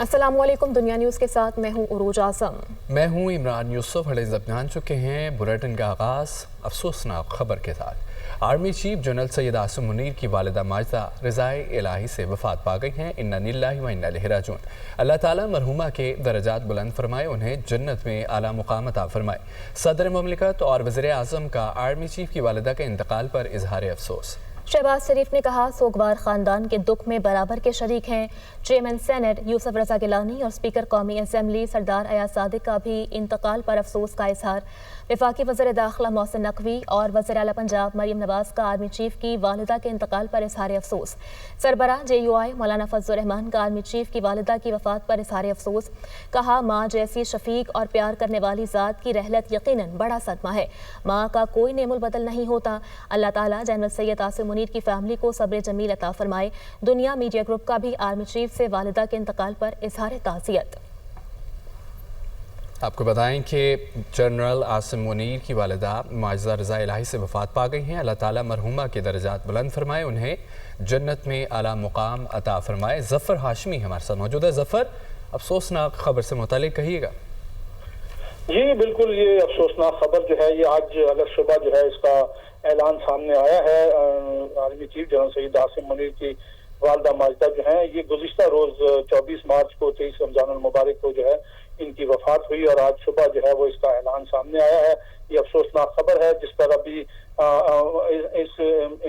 अस्सलाम वालेकुम। दुनिया न्यूज़ के साथ मैं हूँ उरूज आज़म। मैं हूँ इमरान यूसुफ। हेडलाइंस अब जान चुके हैं। बुलेटिन का आगाज़ अफसोसनाक खबर के साथ। Army chief general Syed Asim Munir की वालिदा माजिदा रज़ाए इलाही से वफ़ात पा गई हैं। इन्ना लिल्लाहि व इन्ना इलैहि राजिऊन। अल्लाह ताला मरहुमा के दर्जात बुलंद फरमाए, उन्हें जन्नत में आला मुकाम अता फरमाए। सदर मुमलिकत और वज़ीर आज़म का आर्मी चीफ की वालिदा के इंतकाल पर इजहार अफसोस। शहबाज शरीफ ने कहा, सोगवार ख़ानदान के दुख में बराबर के शरीक हैं। चेयरमैन सेनेट यूसुफ रज़ा गिलानी और स्पीकर कौमी असम्बली सरदार अयाज सादिक का भी इंतकाल पर अफसोस का इजहार। वफाकी वज़ीर दाखिला मोहसिन नकवी और वज़ीर आला पंजाब मरीम नवाज का आर्मी चीफ की वालिदा के इंतकाल पर इजहार अफसोस। सरबराह JUI मौलाना फजल रहमान का आर्मी चीफ की वालिदा की वफात पर इजहार अफसोस। कहा, माँ जैसी शफीक और प्यार करने वाली ज़ात की रहलत यकीनन बड़ा सदमा है। माँ का कोई नेमुल बदल नहीं होता। अल्लाह ताला जनरल सैयद आसिम मुनीर की फैमिली को सब्र जमील अता फरमाए। दुनिया मीडिया ग्रुप का भी आर्मी चीफ से वालिदा के इंतकाल पर इजहार ताज़ियत। आपको बताएं कि जनरल आसिम मुनीर की वालिदा माजिदा रज़ाए इलाही से वफ़ात पा गई हैं। अल्लाह ताला मरहुमा के दर्जात बुलंद फरमाए, उन्हें जन्नत में आला मुकाम अता फरमाए। ज़फ़र हाशमी हमारे साथ मौजूद है। ज़फ़र, अफसोसनाक खबर से मुतालिक कहिएगा। जी बिल्कुल, ये अफसोसनाक खबर जो है ये आज अगर सुबह जो है इसका ऐलान सामने आया है। Army chief general Syed Asim Munir की वालिदा माजिदा जो है ये गुज़िश्ता रोज 24 मार्च को 23 रमजान मुबारक को जो है इनकी वफात हुई और आज सुबह जो है वो इसका ऐलान सामने आया है। ये अफसोसनाक खबर है जिस पर अभी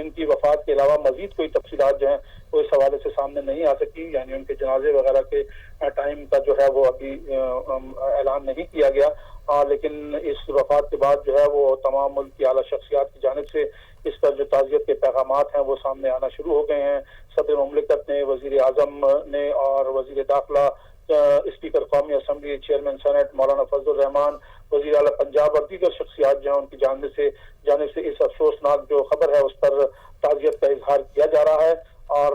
इनकी वफात के अलावा मजीद कोई तफसीलात जो है वो इस हवाले से सामने नहीं आ सकी, यानी उनके जनाजे वगैरह के टाइम का जो है वो अभी ऐलान नहीं किया गया। लेकिन इस वफात के बाद जो है वो तमाम मुल्क की आला शख्सियात की जानिब से इस पर जो ताज़ियत के पैगामात हैं वो सामने आना शुरू हो गए हैं। सदर मुमलिकत ने, वज़ीर आज़म ने और वज़ीर दाखिला, स्पीकर कौमी असम्बली, चेयरमैन सेनेट मौलाना फजल रहमान, वज़ीर आला पंजाब और दीगर शख्सियात जो हैं उनकी जानिब से इस अफसोसनाक जो खबर है उस पर ताज़ियत का इजहार किया जा रहा है। और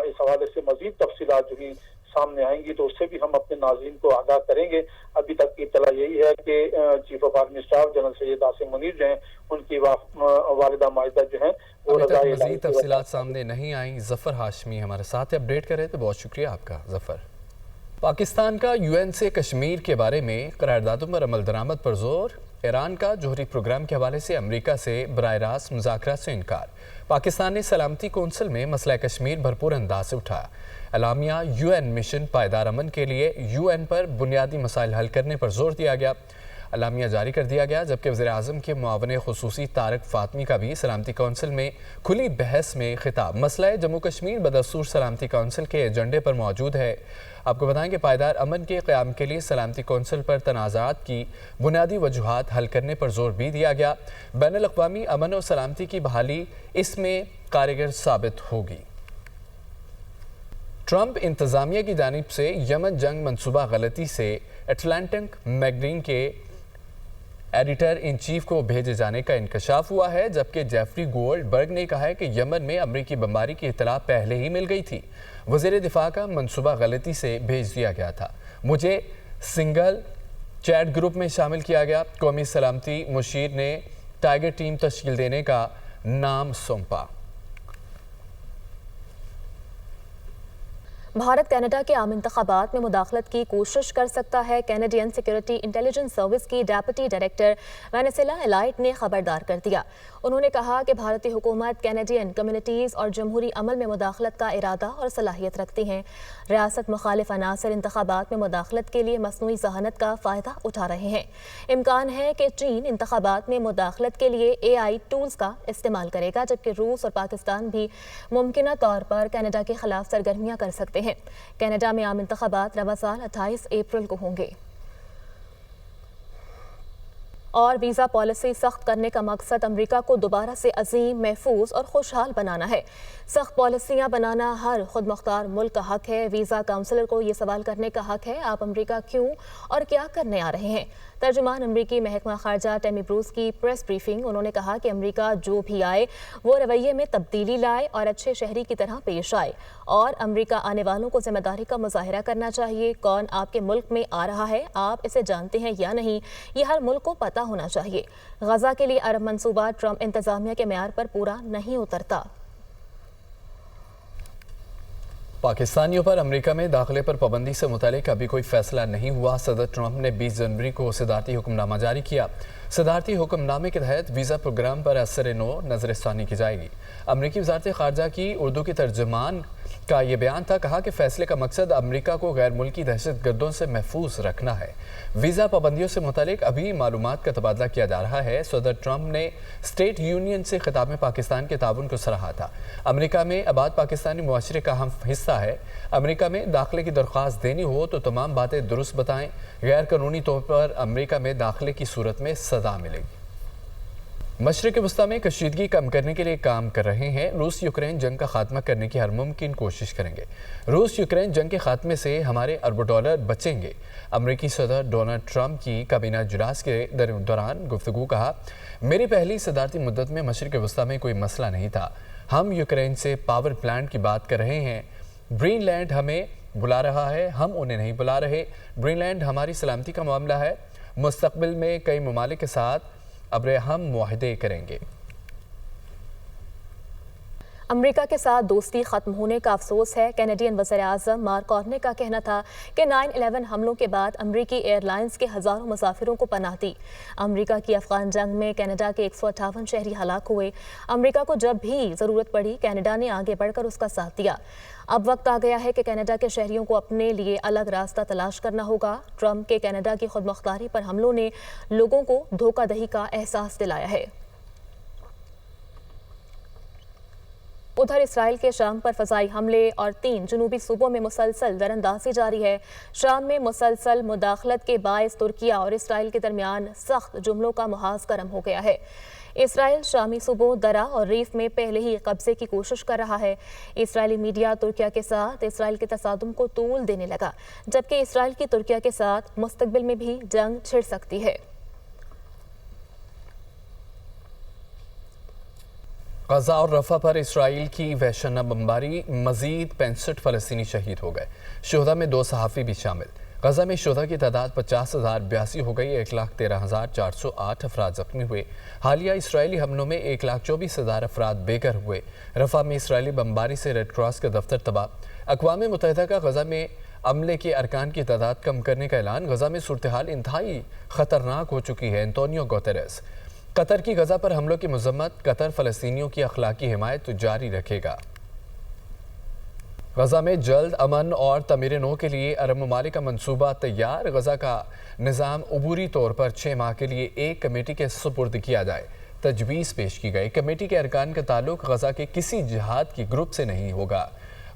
इस हवाले से मज़ीद तफसीलात जो ही सामने आएंगी तो उससे भी हम अपने नाज़रीन को आगाह करेंगे। अभी तक की इत्तला यही है कि chief of army staff general Syed Asim Munir जो हैं उनकी वालिदा माजिदा जो है वो मज़ीद तफसीलात सामने नहीं आई। ज़फ़र हाशमी हमारे साथ अपडेट करे तो बहुत शुक्रिया आपका ज़फ़र। पाकिस्तान का UN से कश्मीर के बारे में करारदादों पर अमल दरामद पर जोर। ईरान का जौहरी प्रोग्राम के हवाले से अमरीका से बराह रास्त मुज़ाकरात से इनकार। पाकिस्तान ने सलामती कौंसिल में मसला कश्मीर भरपूर अंदाज से उठाया। अलामिया UN मिशन पायदार अमन के लिए UN पर बुनियादी मसाइल हल करने पर जोर दिया गया। अलामिया जारी कर दिया गया, जबकि वज़ीर आज़म के मुआवन खुसूसी तारक फातमी का भी सलामती कौंसिल में खुली बहस में खिताब। मसला जम्मू कश्मीर बदस्तूर सलामती कौंसिल के एजेंडे पर मौजूद है। आपको बताएं कि पायदार अमन के क़याम के लिए सलामती कौंसिल पर तनाज़ात की बुनियादी वजूहात हल करने पर जोर भी दिया गया। बैनुल अक़वामी अमन और सलामती की बहाली इसमें कारगर साबित होगी। ट्रंप इंतज़ामिया की जानिब से यमन जंग मनसूबा गलती से अटलांटिक मैगजीन के एडिटर इन चीफ को भेजे जाने का इंकशाफ हुआ है, जबकि जेफरी गोल्डबर्ग ने कहा है कि यमन में अमरीकी बमबारी की इत्तला पहले ही मिल गई थी। वज़ीर दिफा का मनसूबा गलती से भेज दिया गया था। मुझे सिंगल चैट ग्रुप में शामिल किया गया। कौमी सलामती मुशीर ने टाइगर टीम तश्कील देने का नाम सौंपा। भारत कनाडा के आम इंतखाबात में मुदाखलत की कोशिश कर सकता है। कैनेडियन सिक्योरिटी इंटेलिजेंस सर्विस की डेप्यूटी डायरेक्टर वेनेसिला एलाइट ने खबरदार कर दिया। उन्होंने कहा कि भारतीय हुकूमत कैनेडियन कम्युनिटीज़ और जमहूरी अमल में मुदाखलत का इरादा और सलाहियत रखती हैं। रियासत मुखालिफ अनासर इंतखाबात में मुदाखलत के लिए मसनूई जहानत का फ़ायदा उठा रहे हैं। इम्कान है कि चीन इंतखाबात में मुदाखलत के लिए AI टूल्स का इस्तेमाल करेगा, जबकि रूस और पाकिस्तान भी मुमकिना तौर पर कनाडा के खिलाफ सरगर्मियाँ कर सकते हैं। कनाडा में आम इंतखाबात रवा साल 28 अप्रैल को होंगे। और वीज़ा पॉलिसी सख्त करने का मकसद अमेरिका को दोबारा से अजीम, महफूज और खुशहाल बनाना है। सख्त पॉलिसियाँ बनाना हर खुद मुख्तार मुल्क का हक है। वीज़ा काउंसलर को ये सवाल करने का हक है, आप अमेरिका क्यों और क्या करने आ रहे हैं। तर्जुमान अमरीकी महकमा खारजा टेमी ब्रूस की प्रेस ब्रीफिंग। उन्होंने कहा कि अमेरिका जो भी आए वो रवैये में तब्दीली लाए और अच्छे शहरी की तरह पेश आए, और अमेरिका आने वालों को जिम्मेदारी का मुजाहिरा करना चाहिए। कौन आपके मुल्क में आ रहा है, आप इसे जानते हैं या नहीं, ये हर मुल्क को पता होना चाहिए। गजा के लिए अरब मंसूबा ट्रंप इंतजामिया के मेयार पर पूरा नहीं उतरता। पाकिस्तानियों पर अमेरिका में दाखिले पर पाबंदी से मुतालिक अभी कोई फैसला नहीं हुआ। सदर ट्रंप ने 20 जनवरी को सदारती हुक्मनामा जारी किया। सदारती हुक्मनामे के तहत वीज़ा प्रोग्राम पर असर-ए-नो नज़रसानी की जाएगी। अमरीकी वज़ारत ख़ारजा की उर्दू की तर्जुमान का ये बयान था, कहा कि फैसले का मकसद अमेरिका को गैर मुल्की दहशत गर्दों से महफूज रखना है। वीज़ा पाबंदियों से मुतालिक अभी मालूमात का तबादला किया जा रहा है। सदर ट्रंप ने स्टेट यूनियन से खिताब में पाकिस्तान के ताउन को सराहा था। अमेरिका में आबाद पाकिस्तानी मुआशरे का अहम हिस्सा है। अमेरिका में दाखिले की दरख्वास्त देनी हो तो तमाम बातें दुरुस्त बताएं। गैर कानूनी तौर पर अमेरिका में दाखिले की सूरत में सजा मिलेगी। मशरिक़ वस्ता में कशीदगी कम करने के लिए काम कर रहे हैं। रूस यूक्रेन जंग का खात्मा करने की हर मुमकिन कोशिश करेंगे। रूस यूक्रेन जंग के खात्मे से हमारे अरबों डॉलर बचेंगे। अमेरिकी सदर डोनाल्ड ट्रंप की काबीना इजलास के दौरान गुफ्तगू कहा, मेरी पहली सदारती मुद्दत में मशरिक़ वस्ता में कोई मसला नहीं था। हम यूक्रेन से पावर प्लांट की बात कर रहे हैं। ग्रीनलैंड हमें बुला रहा है, हम उन्हें नहीं बुला रहे। ग्रीनलैंड हमारी सलामती का मामला है। मुस्तकबिल में कई ममालिक के साथ अब हम मुआहदे करेंगे। अमेरिका के साथ दोस्ती खत्म होने का अफसोस है। कैनेडियन वज़ीर-ए-आज़म मार्क कार्नी का कहना था कि 9/11 हमलों के बाद अमेरिकी एयरलाइंस के हज़ारों मुसाफिरों को पनाह दी। अमेरिका की अफगान जंग में कनाडा के 158 शहरी हलाक हुए। अमेरिका को जब भी ज़रूरत पड़ी कनाडा ने आगे बढ़कर उसका साथ दिया। अब वक्त आ गया है कि कनाडा के शहरियों को अपने लिए अलग रास्ता तलाश करना होगा। ट्रंप के कनाडा की खुदमुख्तारी पर हमलों ने लोगों को धोखाधड़ी का एहसास दिलाया है। उधर इसराइल के शाम पर फ़ज़ाई हमले और 3 जनूबी सूबों में मुसलसल दरअंदाज़ी जारी है। शाम में मुसलसल मुदाखलत के बायस तुर्किया और इसराइल के दरमियान सख्त जुमलों का मुहाज़ गर्म हो गया है। इसराइल शामी सूबों दरा और रीफ में पहले ही कब्जे की कोशिश कर रहा है। इसराइली मीडिया तुर्किया के साथ इसराइल के तसादुम को तूल देने लगा, जबकि इसराइल की तुर्किया के साथ मुस्तकबिल में भी जंग छिड़ सकती है। गजा और रफा पर इसराइल की वहशना बमबारी, मजीद 65 फ़लस्तीनी शहीद हो गए। शुहदा में 2 सहाफ़ी भी शामिल। गजा में शुहदा की तादाद 50,082 हो गई। 1,13,408 अफराद जख्मी हुए। हालिया इसराइली हमलों में 1,24,000 अफराद बेघर हुए। रफा में इसराइली बमबारी से रेड क्रॉस का दफ्तर तबाह। अक़वाम मुत्तहिदा का गजा में अमले के अरकान की तादाद कम करने का ऐलान। गजा में सूरत हाल इंतहाई ख़तरनाक हो चुकी है। Antonio Guterres. कतर की गजा पर हमलों की मज़म्मत। कतर फ़लस्तीनियों की अखलाकी हिमायत जारी रखेगा। गजा में जल्द अमन और तमीर-ए-नौ के लिए अरब ममालिक का मनसूबा तैयार। गजा का निज़ाम अबूरी तौर पर 6 माह के लिए एक कमेटी के सुपुर्द किया जाए। तजवीज़ पेश की गई। कमेटी के अरकान का ताल्लुक गजा के किसी जिहाद की ग्रुप से नहीं होगा।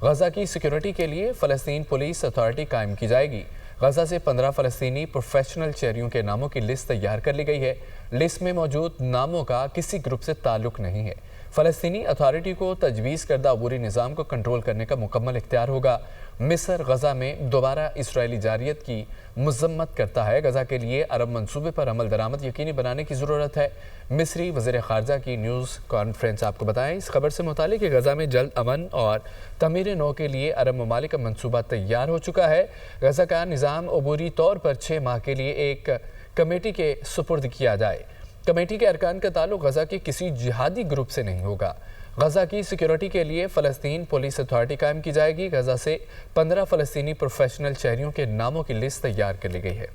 गजा की सिक्योरिटी के लिए फ़लस्तीन पुलिस अथॉरिटी कायम की जाएगी। गजा से 15 फ़लस्तीनी प्रोफेशनल शहरियों के नामों की लिस्ट तैयार कर ली गई है। लिस्ट में मौजूद नामों का किसी ग्रुप से ताल्लुक नहीं है। फ़लस्तीनी अथॉरिटी को तजवीज़ करदा अबूरी निज़ाम को कंट्रोल करने का मुकम्मल इख्तियार होगा। मिस्र गजा में दोबारा इसराइली जारियत की मज़म्मत करता है। गजा के लिए अरब मंसूबे पर अमल दरामद यकीनी बनाने की ज़रूरत है। मिस्री वज़ीर ख़ारजा की न्यूज़ कॉन्फ्रेंस आपको बताएं। इस खबर से मुतालिक कि गजा में जल्द अमन और तमीर-ए-नौ के लिए अरब ममालिक का मनसूबा तैयार हो चुका है। गजा का निज़ाम अबूरी तौर पर 6 माह के लिए एक कमेटी के सुपुर्द किया जाए। कमेटी के अरकान का ताल्लुक गजा के किसी जिहादी ग्रुप से नहीं होगा। गजा की सिक्योरिटी के लिए फ़लस्तीन पुलिस अथॉरिटी कायम की जाएगी। गजा से 15 फ़लस्तीनी प्रोफेशनल शहरियों के नामों की लिस्ट तैयार कर ली गई है।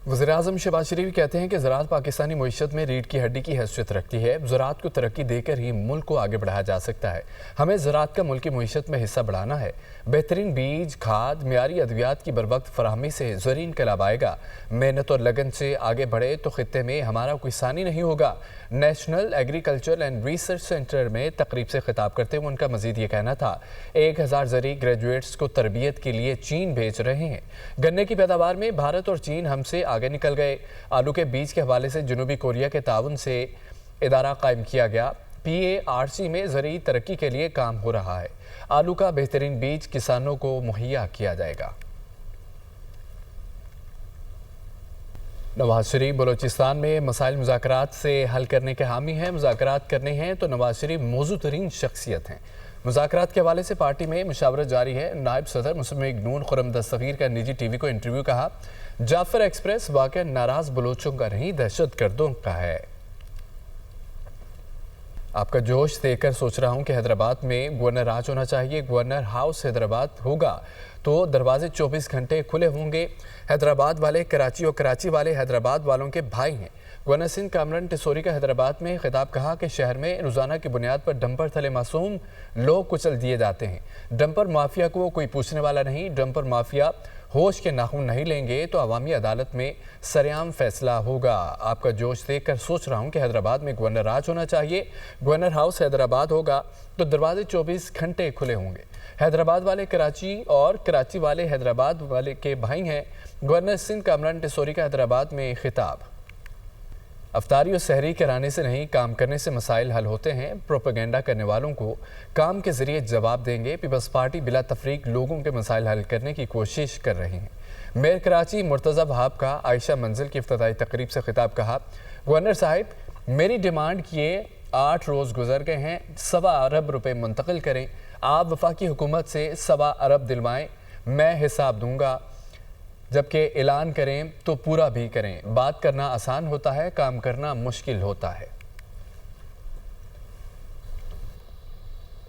वज़ीर-ए-आज़म शहबाज शरीफ कहते हैं कि ज़राअत पाकिस्तानी मईशत में रीढ़ की हड्डी की हैसियत रखती है। ज़राअत को तरक्की देकर ही मुल्क को आगे बढ़ाया जा सकता है। हमें ज़राअत का मुल्की मईशत में हिस्सा बढ़ाना है। बेहतरीन बीज, खाद, मियारी अद्वियात की बरवक्त फराहमी से ज़रीन इनकलाब आएगा। मेहनत और लगन से आगे बढ़े तो खित्ते में हमारा कोई सानी नहीं होगा। National agriculture and research centre में तकरीब से खिताब करते हुए उनका मजीद ये कहना था, 1000 ज़री ग्रेजुएट्स को तरबियत के लिए चीन भेज रहे हैं। गन्ने की पैदावार में भारत और चीन हमसे आगे निकल गए। आलू के बीज के हवाले से जनूबी कोरिया के ताउन से इदारा कायम किया गया। PARC में ज़रूरी तरक्की के लिए काम हो रहा है। आलू का बेहतरीन बीज किसानों को मुहैया किया जाएगा। नवाज शरीफ बलोचिस्तान में मसाइल मुज़ाकरात से हल करने के हामी हैं। मुज़ाकरात करने हैं तो नवाज शरीफ मौजू तरीन शख्सियत हैं। मुज़ाकरात के हवाले से पार्टी में मुशावरत जारी है। नायब सदर मुस्लिम लीग नून खुर्रम दस्तगीर का निजी TV को इंटरव्यू कहा, जाफर एक्सप्रेस वाकई नाराज़ बलोचों का नहीं, दहशत गर्दों का है। आपका जोश देखकर सोच रहा हूं कि हैदराबाद में गवर्नर राज होना चाहिए। गवर्नर हाउस हैदराबाद होगा तो दरवाजे 24 घंटे खुले होंगे। हैदराबाद वाले कराची और कराची वाले हैदराबाद वालों के भाई हैं। गवर्नर सिंध कामरान टिसोरी का हैदराबाद में खिताब कहा कि शहर में रोजाना की बुनियाद पर डंपर थले मासूम लोग कुचल दिए जाते हैं। डंपर माफिया को कोई पूछने वाला नहीं। डंपर माफिया होश के नाखून नहीं लेंगे तो अवामी अदालत में सरेआम फैसला होगा। आपका जोश देखकर सोच रहा हूं कि हैदराबाद में गवर्नर राज होना चाहिए। गवर्नर हाउस हैदराबाद होगा तो दरवाजे 24 घंटे खुले होंगे। हैदराबाद वाले कराची और कराची वाले हैदराबाद वाले के भाई हैं। गवर्नर सिंध कामरान टिसोरी का हैदराबाद में खिताब। अफ्तारी और सहरी कराने से नहीं, काम करने से मसाइल हल होते हैं। प्रोपेगेंडा करने वालों को काम के जरिए जवाब देंगे। पीपल्स पार्टी बिला तफरीक लोगों के मसाइल हल करने की कोशिश कर रही है। मेयर कराची मुर्तज़ा वहाब का आयशा मंजिल की इफ्तिताई तकरीब से खिताब कहा, गवर्नर साहिब मेरी डिमांड किए 8 रोज़ गुजर गए हैं, 1.25 अरब रुपए मुंतकिल करें। आप वफाकी हुकूमत से 1.25 अरब दिलवाएं, मैं हिसाब दूंगा। जबकि ऐलान करें तो पूरा भी करें। बात करना आसान होता है, काम करना मुश्किल होता है।